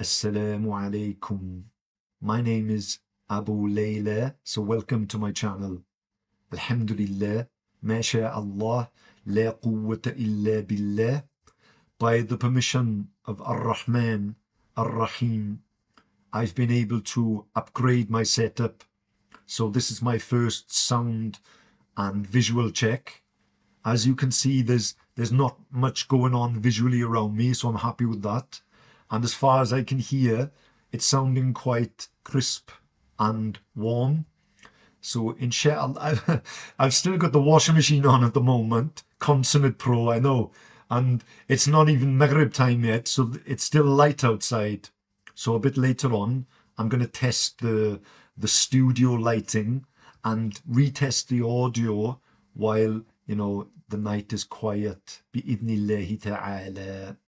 Assalamu alaikum. My name is Aboo Laylaa, so welcome to my channel. Alhamdulillah, MashaAllah, La quwwata illa billah. By the permission of Ar-Rahman, Ar-Rahim, I've been able to upgrade my setup. So this is my first sound and visual check. As you can see, there's not much going on visually around me, so I'm happy with that. And as far as I can hear, it's sounding quite crisp and warm. So inshallah, I've still got the washing machine on at the moment. Consummate pro, I know. And it's not even Maghrib time yet, so it's still light outside. So a bit later on, I'm going to test the studio lighting and retest the audio while, the night is quiet. Bi-idhnillahi ta'ala.